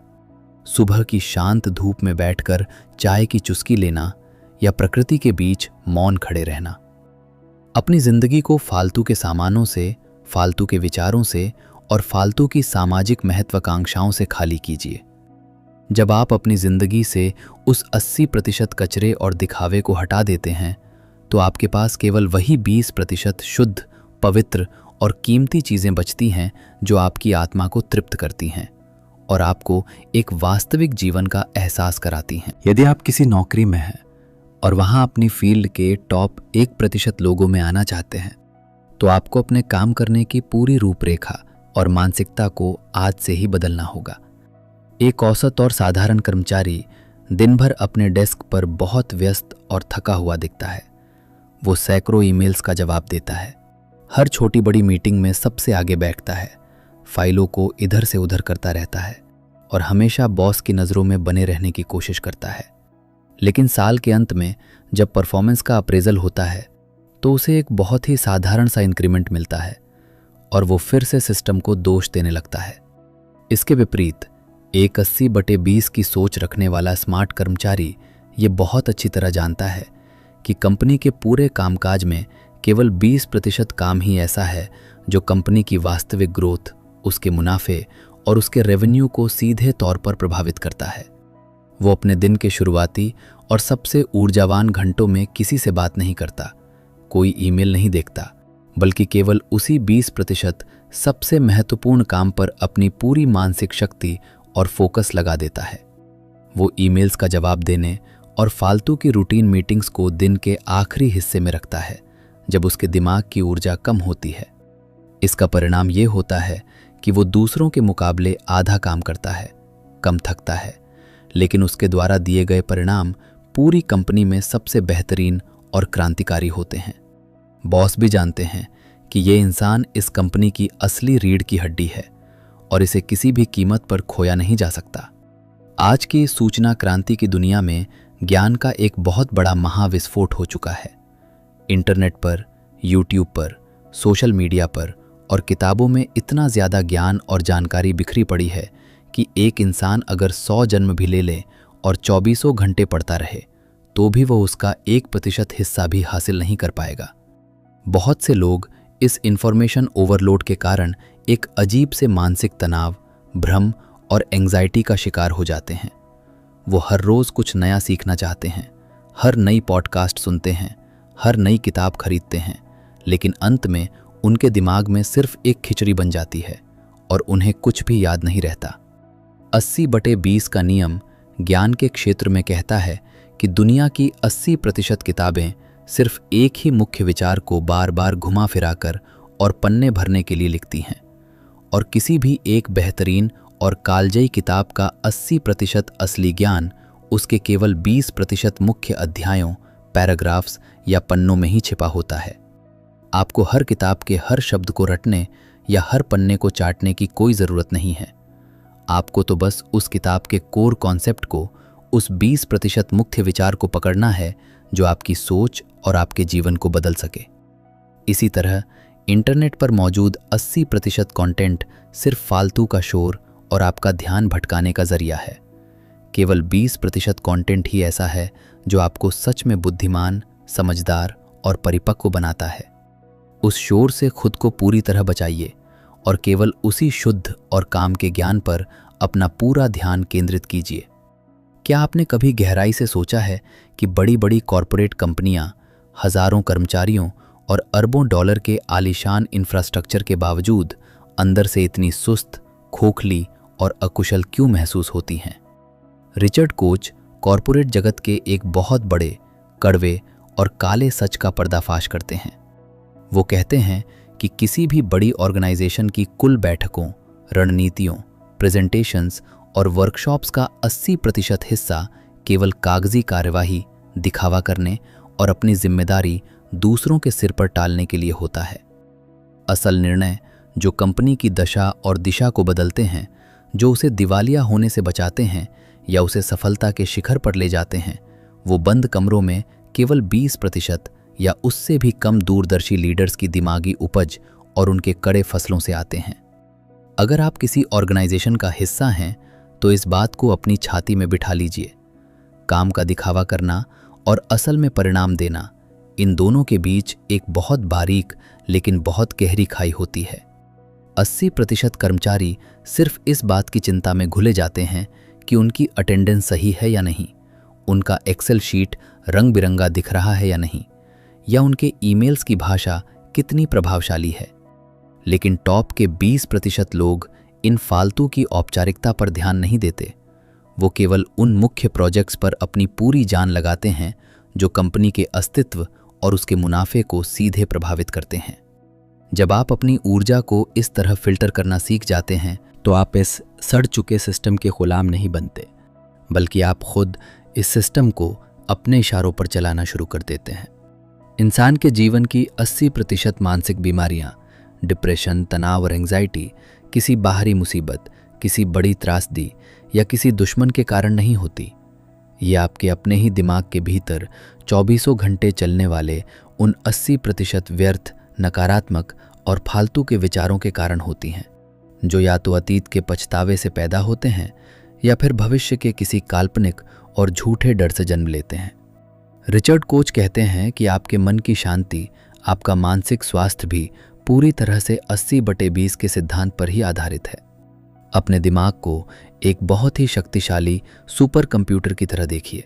सुबह की शांत धूप में बैठकर चाय की चुस्की लेना या प्रकृति के बीच मौन खड़े रहना। अपनी ज़िंदगी को फालतू के सामानों से, फालतू के विचारों से और फालतू की सामाजिक महत्वाकांक्षाओं से खाली कीजिए। जब आप अपनी ज़िंदगी से उस 80% कचरे और दिखावे को हटा देते हैं तो आपके पास केवल वही 20% शुद्ध, पवित्र और कीमती चीज़ें बचती हैं जो आपकी आत्मा को तृप्त करती हैं और आपको एक वास्तविक जीवन का एहसास कराती हैं। यदि आप किसी नौकरी में हैं और वहाँ अपनी फील्ड के टॉप 1% लोगों में आना चाहते हैं तो आपको अपने काम करने की पूरी रूपरेखा और मानसिकता को आज से ही बदलना होगा। एक औसत और साधारण कर्मचारी दिन भर अपने डेस्क पर बहुत व्यस्त और थका हुआ दिखता है। वो सैकड़ों ईमेल्स का जवाब देता है, हर छोटी बड़ी मीटिंग में सबसे आगे बैठता है, फाइलों को इधर से उधर करता रहता है और हमेशा बॉस की नज़रों में बने रहने की कोशिश करता है। लेकिन साल के अंत में जब परफॉर्मेंस का अप्रेजल होता है तो उसे एक बहुत ही साधारण सा इंक्रीमेंट मिलता है और वो फिर से सिस्टम को दोष देने लगता है। इसके विपरीत एक 80/20 की सोच रखने वाला स्मार्ट कर्मचारी ये बहुत अच्छी तरह जानता है कि कंपनी के पूरे कामकाज में केवल 20% काम ही ऐसा है जो कंपनी की वास्तविक ग्रोथ, उसके मुनाफे और उसके रेवेन्यू को सीधे तौर पर प्रभावित करता है। वो अपने दिन के शुरुआती और सबसे ऊर्जावान घंटों में किसी से बात नहीं करता, कोई ईमेल नहीं देखता, बल्कि केवल उसी 20% सबसे महत्वपूर्ण काम पर अपनी पूरी मानसिक शक्ति और फोकस लगा देता है। वो ईमेल्स का जवाब देने और फालतू की रूटीन मीटिंग्स को दिन के आखिरी हिस्से में रखता है, जब उसके दिमाग की ऊर्जा कम होती है। इसका परिणाम ये होता है कि वो दूसरों के मुकाबले आधा काम करता है, कम थकता है, लेकिन उसके द्वारा दिए गए परिणाम पूरी कंपनी में सबसे बेहतरीन और क्रांतिकारी होते हैं। बॉस भी जानते हैं कि ये इंसान इस कंपनी की असली रीढ़ की हड्डी है और इसे किसी भी कीमत पर खोया नहीं जा सकता। आज की सूचना क्रांति की दुनिया में ज्ञान का एक बहुत बड़ा महाविस्फोट हो चुका है। इंटरनेट पर, यूट्यूब पर, सोशल मीडिया पर और किताबों में इतना ज़्यादा ज्ञान और जानकारी बिखरी पड़ी है कि एक इंसान अगर 100 जन्म भी ले ले और 24 घंटे पढ़ता रहे तो भी वो उसका 1% हिस्सा भी हासिल नहीं कर पाएगा। बहुत से लोग इस इंफॉर्मेशन ओवरलोड के कारण एक अजीब से मानसिक तनाव, भ्रम और एंग्जाइटी का शिकार हो जाते हैं। वो हर रोज़ कुछ नया सीखना चाहते हैं, हर नई पॉडकास्ट सुनते हैं, हर नई किताब खरीदते हैं, लेकिन अंत में उनके दिमाग में सिर्फ एक खिचड़ी बन जाती है और उन्हें कुछ भी याद नहीं रहता। 80/20 का नियम ज्ञान के क्षेत्र में कहता है कि दुनिया की 80% किताबें सिर्फ एक ही मुख्य विचार को बार बार घुमा फिराकर और पन्ने भरने के लिए लिखती हैं, और किसी भी एक बेहतरीन और कालजयी किताब का 80% असली ज्ञान उसके केवल 20% मुख्य अध्यायों, पैराग्राफ्स या पन्नों में ही छिपा होता है। आपको हर किताब के हर शब्द को रटने या हर पन्ने को चाटने की कोई ज़रूरत नहीं है। आपको तो बस उस किताब के कोर कॉन्सेप्ट को, उस 20% मुख्य विचार को पकड़ना है जो आपकी सोच और आपके जीवन को बदल सके। इसी तरह इंटरनेट पर मौजूद 80% कंटेंट सिर्फ फालतू का शोर और आपका ध्यान भटकाने का जरिया है। केवल 20% कंटेंट ही ऐसा है जो आपको सच में बुद्धिमान, समझदार और परिपक्व बनाता है। उस शोर से खुद को पूरी तरह बचाइए और केवल उसी शुद्ध और काम के ज्ञान पर अपना पूरा ध्यान केंद्रित कीजिए। क्या आपने कभी गहराई से सोचा है कि बड़ी बड़ी कॉरपोरेट कंपनियां हजारों कर्मचारियों और अरबों डॉलर के आलीशान इंफ्रास्ट्रक्चर के बावजूद अंदर से इतनी सुस्त, खोखली और अकुशल क्यों महसूस होती हैं? रिचर्ड कोच कॉरपोरेट जगत के एक बहुत बड़े, कड़वे और काले सच का पर्दाफाश करते हैं। वो कहते हैं कि किसी भी बड़ी ऑर्गेनाइजेशन की कुल बैठकों, रणनीतियों, प्रेजेंटेशंस और वर्कशॉप्स का 80% हिस्सा केवल कागजी कार्यवाही, दिखावा करने और अपनी जिम्मेदारी दूसरों के सिर पर टालने के लिए होता है। असल निर्णय जो कंपनी की दशा और दिशा को बदलते हैं, जो उसे दिवालिया होने से बचाते हैं या उसे सफलता के शिखर पर ले जाते हैं, वो बंद कमरों में केवल 20% या उससे भी कम दूरदर्शी लीडर्स की दिमागी उपज और उनके कड़े फैसलों से आते हैं। अगर आप किसी ऑर्गेनाइजेशन का हिस्सा हैं तो इस बात को अपनी छाती में बिठा लीजिए। काम का दिखावा करना और असल में परिणाम देना, इन दोनों के बीच एक बहुत बारीक लेकिन बहुत गहरी खाई होती है। 80% कर्मचारी सिर्फ इस बात की चिंता में घुले जाते हैं कि उनकी अटेंडेंस सही है या नहीं, उनका एक्सेल शीट रंग बिरंगा दिख रहा है या नहीं, या उनके ईमेल्स की भाषा कितनी प्रभावशाली है। लेकिन टॉप के 20% लोग इन फालतू की औपचारिकता पर ध्यान नहीं देते। वो केवल उन मुख्य प्रोजेक्ट्स पर अपनी पूरी जान लगाते हैं जो कंपनी के अस्तित्व और उसके मुनाफे को सीधे प्रभावित करते हैं। जब आप अपनी ऊर्जा को इस तरह फिल्टर करना सीख जाते हैं तो आप इस सड़ चुके सिस्टम के गुलाम नहीं बनते, बल्कि आप खुद इस सिस्टम को अपने इशारों पर चलाना शुरू कर देते हैं। इंसान के जीवन की 80% मानसिक बीमारियां, डिप्रेशन, तनाव और एंग्जाइटी किसी बाहरी मुसीबत, किसी बड़ी त्रासदी या किसी दुश्मन के कारण नहीं होती। ये आपके अपने ही दिमाग के भीतर 24 घंटे चलने वाले उन 80% व्यर्थ, नकारात्मक और फालतू के विचारों के कारण होती हैं, जो या तो अतीत के पछतावे से पैदा होते हैं या फिर भविष्य के किसी काल्पनिक और झूठे डर से जन्म लेते हैं। रिचर्ड कोच कहते हैं कि आपके मन की शांति, आपका मानसिक स्वास्थ्य भी पूरी तरह से 80/20 के सिद्धांत पर ही आधारित है। अपने दिमाग को एक बहुत ही शक्तिशाली सुपर कंप्यूटर की तरह देखिए।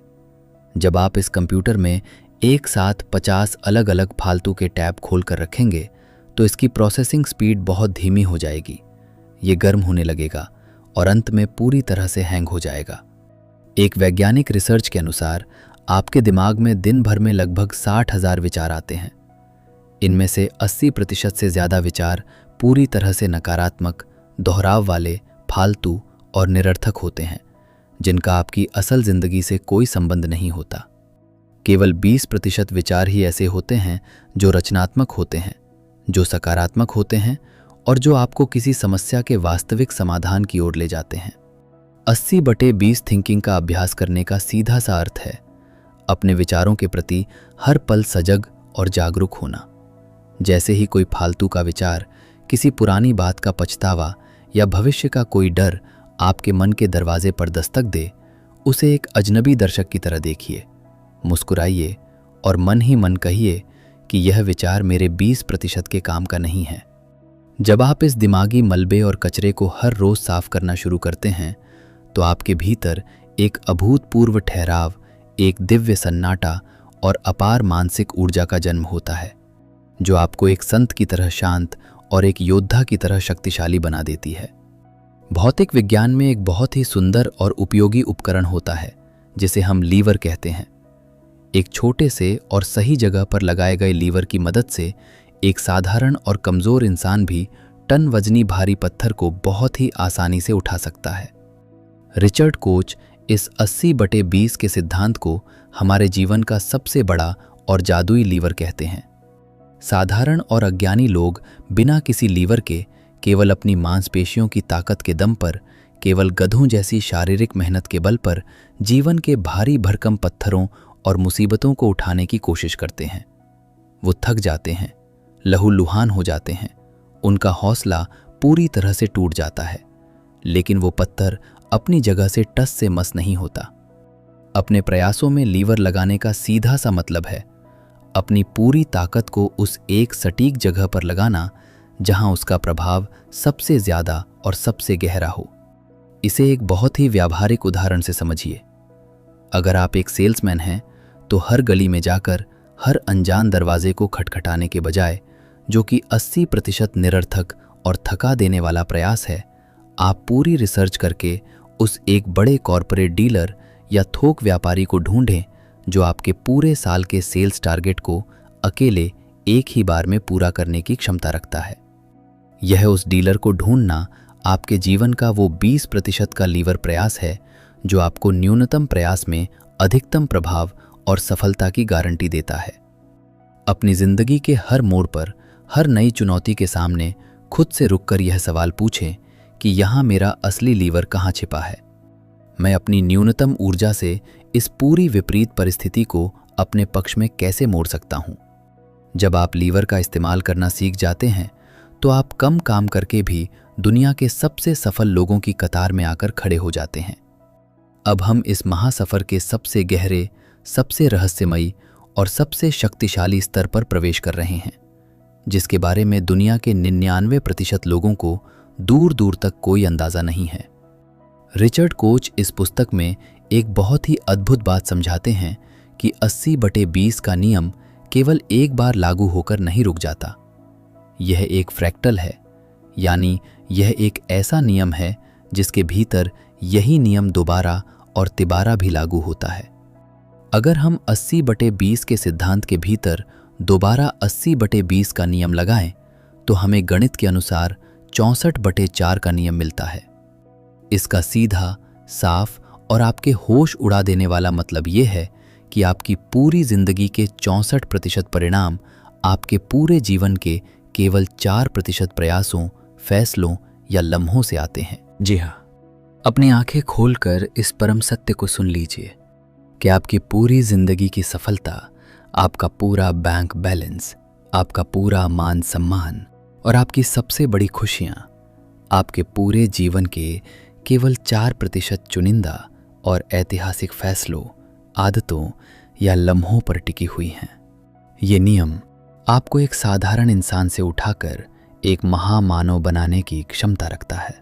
जब आप इस कंप्यूटर में एक साथ 50 अलग अलग फालतू के टैब खोल कर रखेंगे तो इसकी प्रोसेसिंग स्पीड बहुत धीमी हो जाएगी। ये गर्म होने लगेगा और अंत में पूरी तरह से हैंग हो जाएगा। एक वैज्ञानिक रिसर्च के अनुसार आपके दिमाग में दिन भर में लगभग 60,000 विचार आते हैं। इनमें से 80% से ज़्यादा विचार पूरी तरह से नकारात्मक, दोहराव वाले, फालतू और निरर्थक होते हैं, जिनका आपकी असल जिंदगी से कोई संबंध नहीं होता। केवल 20% विचार ही ऐसे होते हैं जो रचनात्मक होते हैं, जो सकारात्मक होते हैं और जो आपको किसी समस्या के वास्तविक समाधान की ओर ले जाते हैं। 80/20 थिंकिंग का अभ्यास करने का सीधा सा अर्थ है अपने विचारों के प्रति हर पल सजग और जागरूक होना। जैसे ही कोई फालतू का विचार, किसी पुरानी बात का पछतावा या भविष्य का कोई डर आपके मन के दरवाजे पर दस्तक दे, उसे एक अजनबी दर्शक की तरह देखिए, मुस्कुराइए और मन ही मन कहिए कि यह विचार मेरे 20% के काम का नहीं है। जब आप इस दिमागी मलबे और कचरे को हर रोज साफ करना शुरू करते हैं तो आपके भीतर एक अभूतपूर्व ठहराव, एक दिव्य सन्नाटा और अपार मानसिक ऊर्जा का जन्म होता है, जो आपको एक संत की तरह शांत और एक योद्धा की तरह शक्तिशाली बना देती है। भौतिक विज्ञान में एक बहुत ही सुंदर और उपयोगी उपकरण होता है जिसे हम लीवर कहते हैं। एक छोटे से और सही जगह पर लगाए गए लीवर की मदद से एक साधारण और कमजोर इंसान भी टन वजनी भारी पत्थर को बहुत ही आसानी से उठा सकता है। रिचर्ड कोच इस 80/20 के सिद्धांत को हमारे जीवन का सबसे बड़ा और जादुई लीवर कहते हैं। साधारण और अज्ञानी लोग बिना किसी लीवर के, केवल अपनी मांसपेशियों की ताकत के दम पर, केवल गधों जैसी शारीरिक मेहनत के बल पर जीवन के भारी भरकम पत्थरों और मुसीबतों को उठाने की कोशिश करते हैं। वो थक जाते हैं, लहूलुहान हो जाते हैं, उनका हौसला पूरी तरह से टूट जाता है, लेकिन वो पत्थर अपनी जगह से टस से मस नहीं होता। अपने प्रयासों में लीवर लगाने का सीधा सा मतलब है अपनी पूरी ताकत को उस एक सटीक जगह पर लगाना जहां उसका प्रभाव सबसे ज्यादा और सबसे गहरा हो। इसे एक बहुत ही व्यावहारिक उदाहरण से समझिए। अगर आप एक सेल्समैन हैं तो हर गली में जाकर हर अनजान दरवाजे को खटखटाने के बजाय, जो कि 80% निरर्थक और थका देने वाला प्रयास है, आप पूरी रिसर्च करके उस एक बड़े कॉरपोरेट डीलर या थोक व्यापारी को ढूंढें जो आपके पूरे साल के सेल्स टारगेट को अकेले एक ही बार में पूरा करने की क्षमता रखता है। यह उस डीलर को ढूंढना आपके जीवन का वो 20% का लीवर प्रयास है जो आपको न्यूनतम प्रयास में अधिकतम प्रभाव और सफलता की गारंटी देता है। अपनी जिंदगी के हर मोड़ पर, हर नई चुनौती के सामने खुद से रुककर यह सवाल पूछें कि यहाँ मेरा असली लीवर कहाँ छिपा है। मैं अपनी न्यूनतम ऊर्जा से इस पूरी विपरीत परिस्थिति को अपने पक्ष में कैसे मोड़ सकता हूँ। जब आप लीवर का इस्तेमाल करना सीख जाते हैं तो आप कम काम करके भी दुनिया के सबसे सफल लोगों की कतार में आकर खड़े हो जाते हैं। अब हम इस महासफर के सबसे गहरे, सबसे रहस्यमयी और सबसे शक्तिशाली स्तर पर प्रवेश कर रहे हैं, जिसके बारे में दुनिया के 99% लोगों को दूर दूर तक कोई अंदाजा नहीं है। रिचर्ड कोच इस पुस्तक में एक बहुत ही अद्भुत बात समझाते हैं कि 80/20 का नियम केवल एक बार लागू होकर नहीं रुक जाता। यह एक फ्रैक्टल है, यानी यह एक ऐसा नियम है जिसके भीतर यही नियम दोबारा और तिबारा भी लागू होता है। अगर हम 80/20 के सिद्धांत के भीतर दोबारा 80/20 का नियम लगाएं तो हमें गणित के अनुसार 64/4 का नियम मिलता है। इसका सीधा, साफ और आपके होश उड़ा देने वाला मतलब यह है कि आपकी पूरी जिंदगी के 64% परिणाम आपके पूरे जीवन के केवल 4% प्रयासों, फैसलों या लम्हों से आते हैं। जी हाँ, अपनी आंखें खोलकर इस परम सत्य को सुन लीजिए कि आपकी पूरी जिंदगी की सफलता, आपका पूरा बैंक बैलेंस, आपका पूरा मान सम्मान और आपकी सबसे बड़ी खुशियां आपके पूरे जीवन के केवल 4% चुनिंदा और ऐतिहासिक फैसलों, आदतों या लम्हों पर टिकी हुई हैं। ये नियम आपको एक साधारण इंसान से उठाकर एक महामानव बनाने की क्षमता रखता है।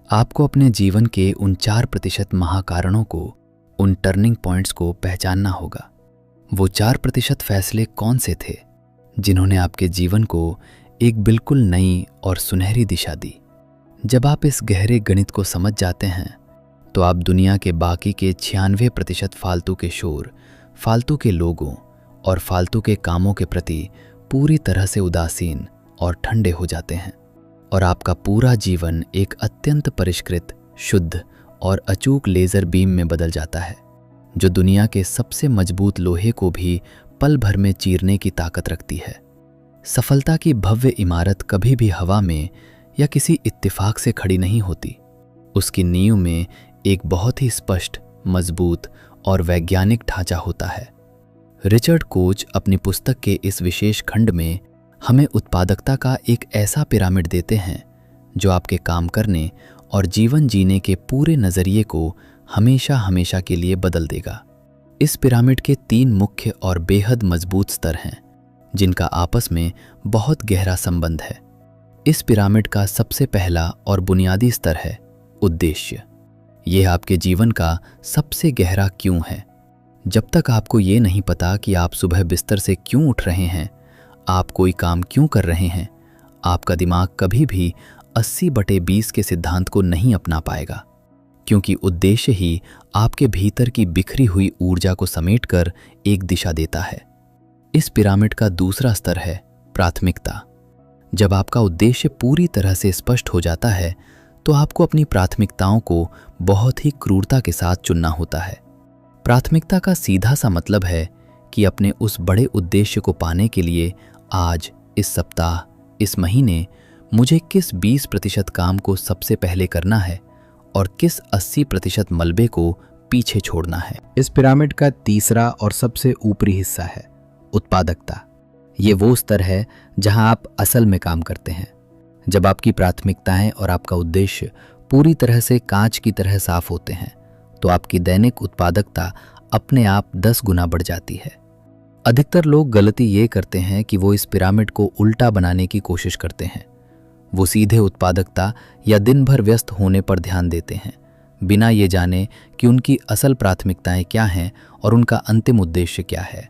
आपको अपने जीवन के उन 4% महाकारणों को, उन टर्निंग पॉइंट्स को पहचानना होगा। वो 4% फैसले कौन से थे जिन्होंने आपके जीवन को एक बिल्कुल नई और सुनहरी दिशा दी। जब आप इस गहरे गणित को समझ जाते हैं तो आप दुनिया के बाकी के 96% फालतू के शोर, फालतू के लोगों और फालतू के कामों के प्रति पूरी तरह से उदासीन और ठंडे हो जाते हैं और आपका पूरा जीवन एक अत्यंत परिष्कृत, शुद्ध और अचूक लेजर बीम में बदल जाता है। जो दुनिया के सबसे मजबूत लोहे को भी पल भर में चीरने की ताकत रखती है। सफलता की भव्य इमारत कभी भी हवा में या किसी इत्तेफाक से खड़ी नहीं होती। उसकी नींव में एक बहुत ही स्पष्ट, मजबूत और वैज्ञानिक ढांचा होता है। रिचर्ड कोच अपनी पुस्तक के इस विशेष खंड में हमें उत्पादकता का एक ऐसा पिरामिड देते हैं जो आपके काम करने और जीवन जीने के पूरे नज़रिए को हमेशा हमेशा के लिए बदल देगा। इस पिरामिड के 3 मुख्य और बेहद मजबूत स्तर हैं जिनका आपस में बहुत गहरा संबंध है। इस पिरामिड का सबसे पहला और बुनियादी स्तर है उद्देश्य। यह आपके जीवन का सबसे गहरा क्यों है। जब तक आपको ये नहीं पता कि आप सुबह बिस्तर से क्यों उठ रहे हैं, आप कोई काम क्यों कर रहे हैं, आपका दिमाग कभी भी 80/20 के सिद्धांत को नहीं अपना पाएगा, क्योंकि उद्देश्य ही आपके भीतर की बिखरी हुई ऊर्जा को समेटकर एक दिशा देता है। इस पिरामिड का दूसरा स्तर है प्राथमिकता। जब आपका उद्देश्य पूरी तरह से स्पष्ट हो जाता है तो आपको अपनी प्राथमिकताओं को बहुत ही क्रूरता के साथ चुनना होता है। प्राथमिकता का सीधा सा मतलब है कि अपने उस बड़े उद्देश्य को पाने के लिए आज, इस सप्ताह, इस महीने मुझे किस 20% काम को सबसे पहले करना है और किस 80% मलबे को पीछे छोड़ना है। इस पिरामिड का तीसरा और सबसे ऊपरी हिस्सा है उत्पादकता। ये वो स्तर है जहां आप असल में काम करते हैं। जब आपकी प्राथमिकताएं और आपका उद्देश्य पूरी तरह से कांच की तरह साफ होते हैं तो आपकी दैनिक उत्पादकता अपने आप 10 गुना बढ़ जाती है। अधिकतर लोग गलती ये करते हैं कि वो इस पिरामिड को उल्टा बनाने की कोशिश करते हैं। वो सीधे उत्पादकता या दिन भर व्यस्त होने पर ध्यान देते हैं, बिना ये जाने कि उनकी असल प्राथमिकताएं क्या हैं और उनका अंतिम उद्देश्य क्या है।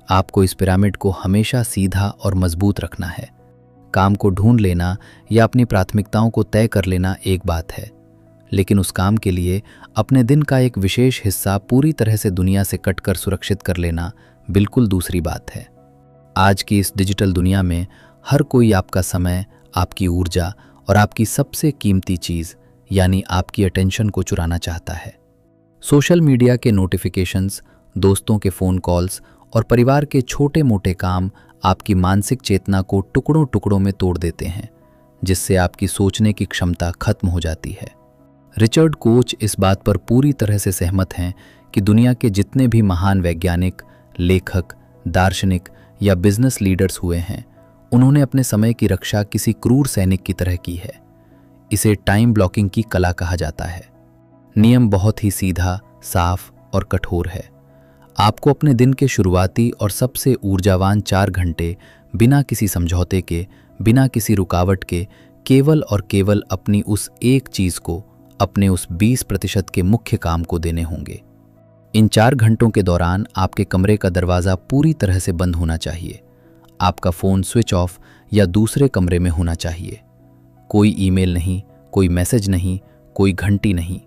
आपको इस पिरामिड को हमेशा सीधा और मजबूत रखना है। काम को ढूंढ लेना या अपनी प्राथमिकताओं को तय कर लेना एक बात है, लेकिन उस काम के लिए अपने दिन का एक विशेष हिस्सा पूरी तरह से दुनिया से कटकर सुरक्षित कर लेना बिल्कुल दूसरी बात है। आज की इस डिजिटल दुनिया में हर कोई आपका समय, आपकी ऊर्जा और आपकी सबसे कीमती चीज़ यानी आपकी अटेंशन को चुराना चाहता है। सोशल मीडिया के नोटिफिकेशंस, दोस्तों के फ़ोन कॉल्स और परिवार के छोटे मोटे काम आपकी मानसिक चेतना को टुकड़ों टुकड़ों में तोड़ देते हैं, जिससे आपकी सोचने की क्षमता खत्म हो जाती है। रिचर्ड कोच इस बात पर पूरी तरह से सहमत हैं कि दुनिया के जितने भी महान वैज्ञानिक, लेखक, दार्शनिक या बिजनेस लीडर्स हुए हैं, उन्होंने अपने समय की रक्षा किसी क्रूर सैनिक की तरह की है। इसे टाइम ब्लॉकिंग की कला कहा जाता है। नियम बहुत ही सीधा, साफ और कठोर है। आपको अपने दिन के शुरुआती और सबसे ऊर्जावान 4 घंटे बिना किसी समझौते के, बिना किसी रुकावट के, केवल और केवल अपनी उस एक चीज़ को, अपने उस 20% के मुख्य काम को देने होंगे। इन 4 घंटों के दौरान आपके कमरे का दरवाज़ा पूरी तरह से बंद होना चाहिए। आपका फ़ोन स्विच ऑफ या दूसरे कमरे में होना चाहिए। कोई ईमेल नहीं, कोई मैसेज नहीं, कोई घंटी नहीं।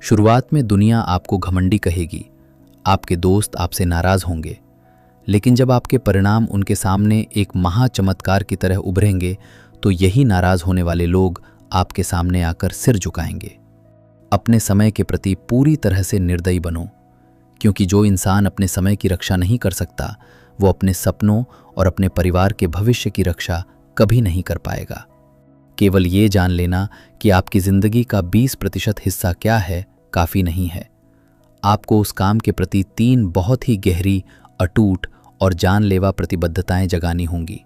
शुरुआत में दुनिया आपको घमंडी कहेगी, आपके दोस्त आपसे नाराज़ होंगे, लेकिन जब आपके परिणाम उनके सामने एक महाचमत्कार की तरह उभरेंगे तो यही नाराज़ होने वाले लोग आपके सामने आकर सिर झुकाएंगे। अपने समय के प्रति पूरी तरह से निर्दयी बनो, क्योंकि जो इंसान अपने समय की रक्षा नहीं कर सकता वो अपने सपनों और अपने परिवार के भविष्य की रक्षा कभी नहीं कर पाएगा। केवल ये जान लेना कि आपकी ज़िंदगी का 20% हिस्सा क्या है काफ़ी नहीं है। आपको उस काम के प्रति 3 बहुत ही गहरी, अटूट और जानलेवा प्रतिबद्धताएं जगानी होंगी,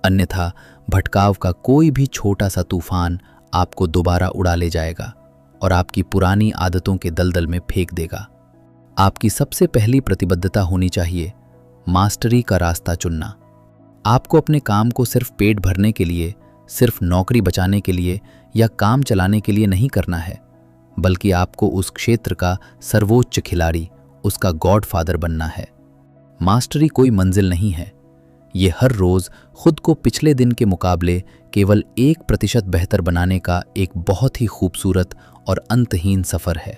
अन्यथा भटकाव का कोई भी छोटा सा तूफान आपको दोबारा उड़ा ले जाएगा और आपकी पुरानी आदतों के दलदल में फेंक देगा। आपकी सबसे पहली प्रतिबद्धता होनी चाहिए मास्टरी का रास्ता चुनना। आपको अपने काम को सिर्फ पेट भरने के लिए, सिर्फ नौकरी बचाने के लिए या काम चलाने के लिए नहीं करना है, बल्कि आपको उस क्षेत्र का सर्वोच्च खिलाड़ी, उसका गॉडफादर बनना है। मास्टरी कोई मंजिल नहीं है, ये हर रोज़ खुद को पिछले दिन के मुकाबले केवल 1% बेहतर बनाने का एक बहुत ही खूबसूरत और अंतहीन सफ़र है।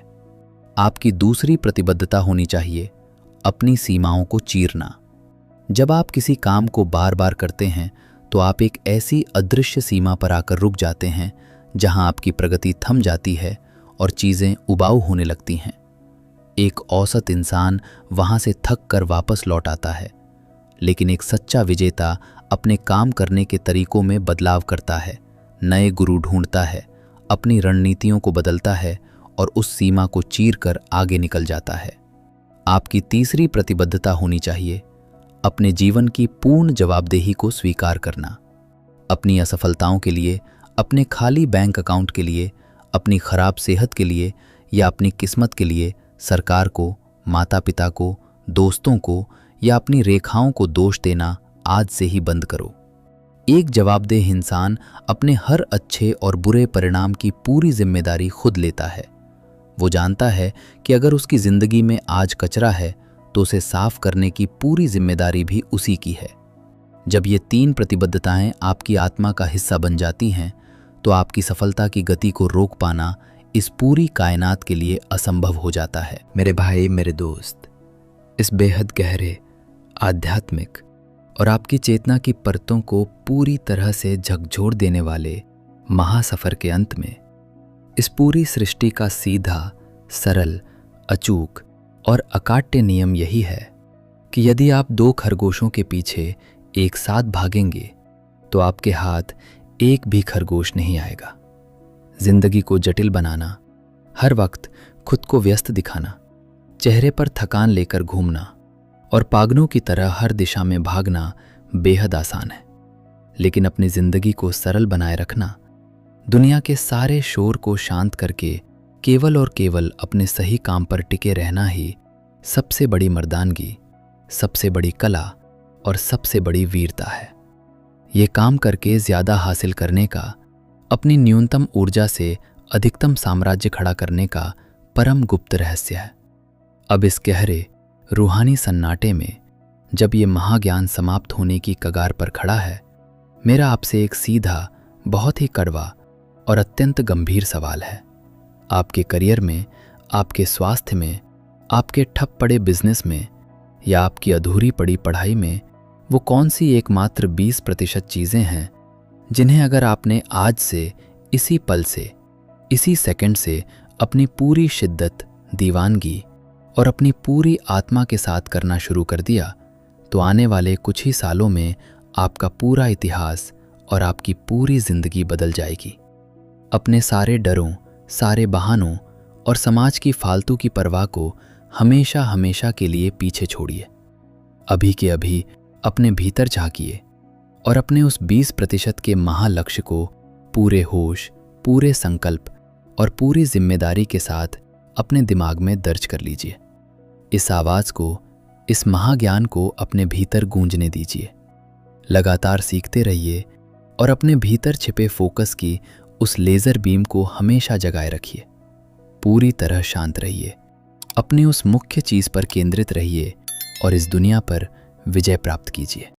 आपकी दूसरी प्रतिबद्धता होनी चाहिए अपनी सीमाओं को चीरना। जब आप किसी काम को बार बार करते हैं तो आप एक ऐसी अदृश्य सीमा पर आकर रुक जाते हैं जहां आपकी प्रगति थम जाती है और चीज़ें उबाऊ होने लगती हैं। एक औसत इंसान वहां से थक कर वापस लौट आता है, लेकिन एक सच्चा विजेता अपने काम करने के तरीकों में बदलाव करता है, नए गुरु ढूंढता है, अपनी रणनीतियों को बदलता है और उस सीमा को चीर कर आगे निकल जाता है। आपकी तीसरी प्रतिबद्धता होनी चाहिए अपने जीवन की पूर्ण जवाबदेही को स्वीकार करना। अपनी असफलताओं के लिए, अपने खाली बैंक अकाउंट के लिए, अपनी खराब सेहत के लिए या अपनी किस्मत के लिए सरकार को, माता पिता को, दोस्तों को या अपनी रेखाओं को दोष देना आज से ही बंद करो। एक जवाबदेह इंसान अपने हर अच्छे और बुरे परिणाम की पूरी जिम्मेदारी खुद लेता है। वो जानता है कि अगर उसकी जिंदगी में आज कचरा है तो उसे साफ करने की पूरी जिम्मेदारी भी उसी की है। जब ये 3 प्रतिबद्धताएं आपकी आत्मा का हिस्सा बन जाती हैं तो आपकी सफलता की गति को रोक पाना इस पूरी कायनात के लिए असंभव हो जाता है। मेरे भाई, मेरे दोस्त, इस बेहद गहरे, आध्यात्मिक और आपकी चेतना की परतों को पूरी तरह से झकझोर देने वाले महासफर के अंत में इस पूरी सृष्टि का सीधा, सरल, अचूक और अकाट्य नियम यही है कि यदि आप 2 खरगोशों के पीछे एक साथ भागेंगे तो आपके हाथ एक भी खरगोश नहीं आएगा। जिंदगी को जटिल बनाना, हर वक्त खुद को व्यस्त दिखाना, चेहरे पर थकान लेकर घूमना और पागलों की तरह हर दिशा में भागना बेहद आसान है, लेकिन अपनी जिंदगी को सरल बनाए रखना, दुनिया के सारे शोर को शांत करके केवल और केवल अपने सही काम पर टिके रहना ही सबसे बड़ी मर्दानगी, सबसे बड़ी कला और सबसे बड़ी वीरता है। ये काम करके ज्यादा हासिल करने का, अपनी न्यूनतम ऊर्जा से अधिकतम साम्राज्य खड़ा करने का परम गुप्त रहस्य है। अब इस गहरे रूहानी सन्नाटे में जब ये महाज्ञान समाप्त होने की कगार पर खड़ा है, मेरा आपसे एक सीधा, बहुत ही कड़वा और अत्यंत गंभीर सवाल है। आपके करियर में, आपके स्वास्थ्य में, आपके ठप पड़े बिजनेस में या आपकी अधूरी पड़ी पढ़ाई में वो कौन सी एकमात्र 20% चीज़ें हैं जिन्हें अगर आपने आज से, इसी पल से, इसी सेकंड से अपनी पूरी शिद्दत, दीवानगी और अपनी पूरी आत्मा के साथ करना शुरू कर दिया तो आने वाले कुछ ही सालों में आपका पूरा इतिहास और आपकी पूरी जिंदगी बदल जाएगी। अपने सारे डरों, सारे बहानों और समाज की फालतू की परवाह को हमेशा हमेशा के लिए पीछे छोड़िए। अभी के अभी अपने भीतर झांकिए और अपने उस 20% के महालक्ष्य को पूरे होश, पूरे संकल्प और पूरी जिम्मेदारी के साथ अपने दिमाग में दर्ज कर लीजिए। इस आवाज़ को, इस महाज्ञान को अपने भीतर गूंजने दीजिए। लगातार सीखते रहिए और अपने भीतर छिपे फोकस की उस लेज़र बीम को हमेशा जगाए रखिए। पूरी तरह शांत रहिए, अपनी उस मुख्य चीज़ पर केंद्रित रहिए और इस दुनिया पर विजय प्राप्त कीजिए।